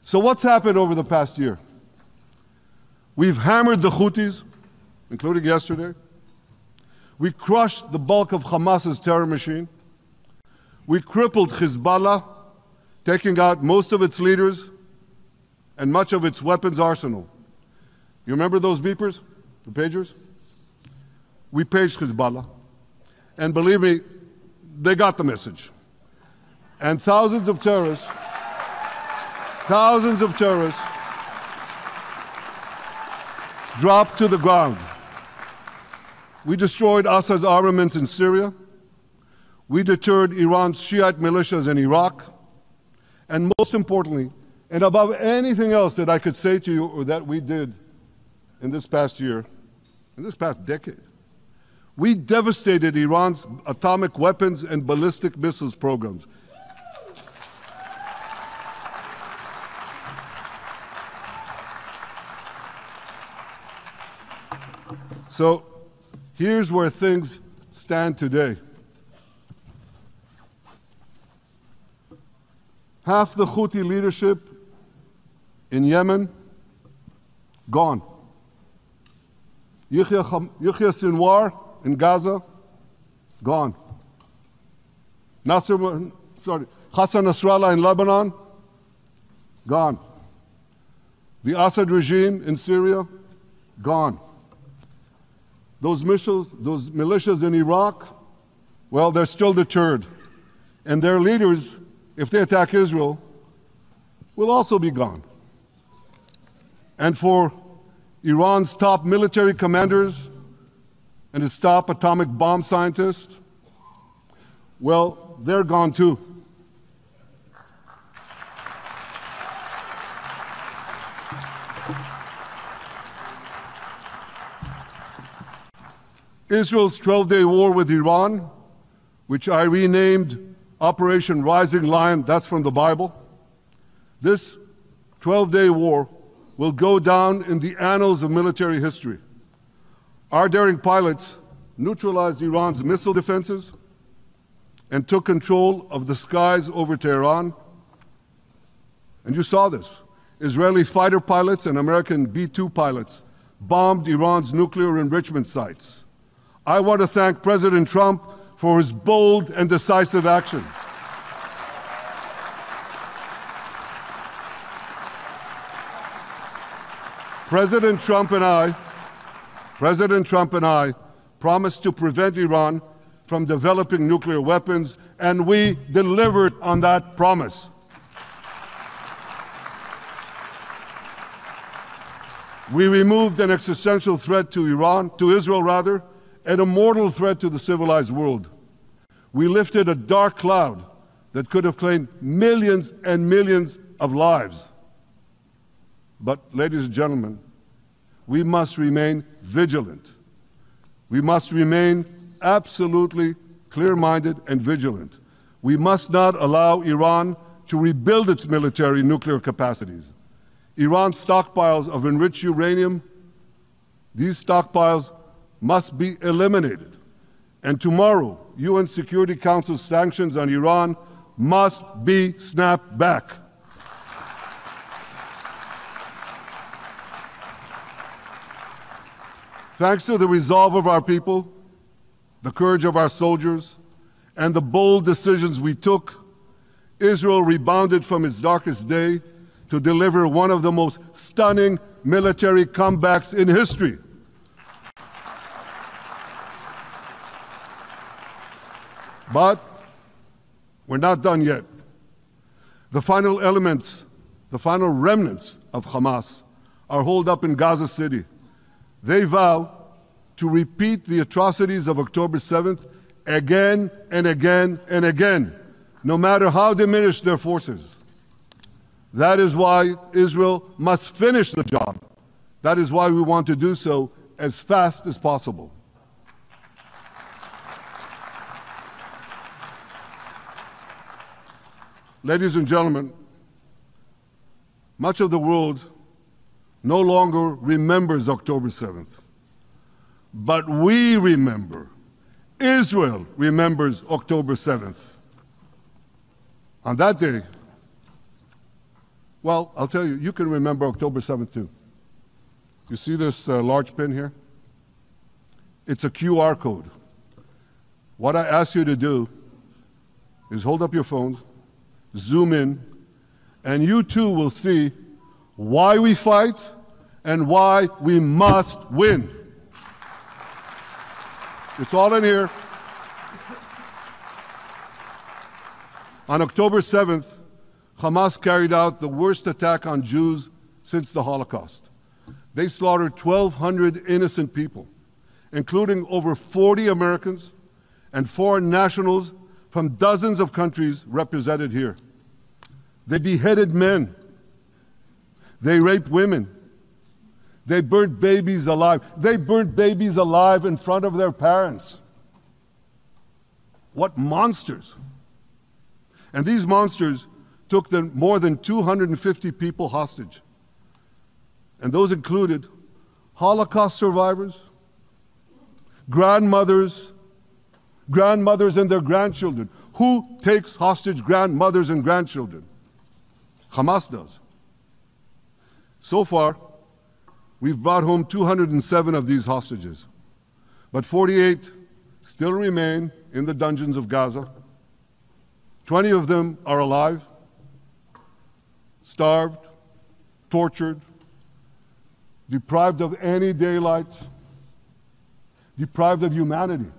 So what's happened over the past year? We've hammered the Houthis, including yesterday. We crushed the bulk of Hamas's terror machine. We crippled Hezbollah, taking out most of its leaders and much of its weapons arsenal. You remember those beepers, the pagers? We paged Hezbollah. And believe me, they got the message. And thousands of terrorists dropped to the ground. We destroyed Assad's armaments in Syria. We deterred Iran's Shiite militias in Iraq. And most importantly, and above anything else that I could say to you or that we did in this past year, in this past decade, we devastated Iran's atomic weapons and ballistic missiles programs. So here's where things stand today. Half the Houthi leadership in Yemen, gone. Yahya Sinwar in Gaza, gone. Hassan Nasrallah in Lebanon, gone. The Assad regime in Syria, gone. Those militias in Iraq, well, they're still deterred. And their leaders, if they attack Israel, will also be gone. And for Iran's top military commanders and its top atomic bomb scientists, well, they're gone too. Israel's 12-day war with Iran, which I renamed Operation Rising Lion, that's from the Bible. This 12-day war will go down in the annals of military history. Our daring pilots neutralized Iran's missile defenses and took control of the skies over Tehran. And you saw this. Israeli fighter pilots and American B-2 pilots bombed Iran's nuclear enrichment sites. I want to thank President Trump for his bold and decisive action. President Trump and I promised to prevent Iran from developing nuclear weapons, and we delivered on that promise. We removed an existential threat to Israel, and a mortal threat to the civilized world. We lifted a dark cloud that could have claimed millions and millions of lives. But, ladies and gentlemen, we must remain vigilant. We must remain absolutely clear-minded and vigilant. We must not allow Iran to rebuild its military nuclear capacities. Iran's stockpiles of enriched uranium, these stockpiles must be eliminated. And tomorrow, UN Security Council sanctions on Iran must be snapped back. Thanks to the resolve of our people, the courage of our soldiers, and the bold decisions we took, Israel rebounded from its darkest day to deliver one of the most stunning military comebacks in history. But we're not done yet. The final remnants of Hamas are holed up in Gaza City. They vow to repeat the atrocities of October 7th again and again and again, no matter how diminished their forces. That is why Israel must finish the job. That is why we want to do so as fast as possible. Ladies and gentlemen, much of the world no longer remembers October 7th, but we remember. Israel remembers October 7th. On that day, Well, I'll tell you, you can remember October 7th too. You see this large pin here? It's a QR code. What I ask you to do is hold up your phones, zoom in, and you too will see why we fight and why we must win. It's all in here. On October 7th, Hamas carried out the worst attack on Jews since the Holocaust. They slaughtered 1,200 innocent people, including over 40 Americans and foreign nationals from dozens of countries represented here. They beheaded men. They raped women. They burnt babies alive. They burnt babies alive in front of their parents. What monsters! And these monsters took more than 250 people hostage. And those included Holocaust survivors, grandmothers and their grandchildren. Who takes hostage grandmothers and grandchildren? Hamas does. So far, we've brought home 207 of these hostages, but 48 still remain in the dungeons of Gaza. 20 of them are alive, starved, tortured, deprived of any daylight, deprived of humanity.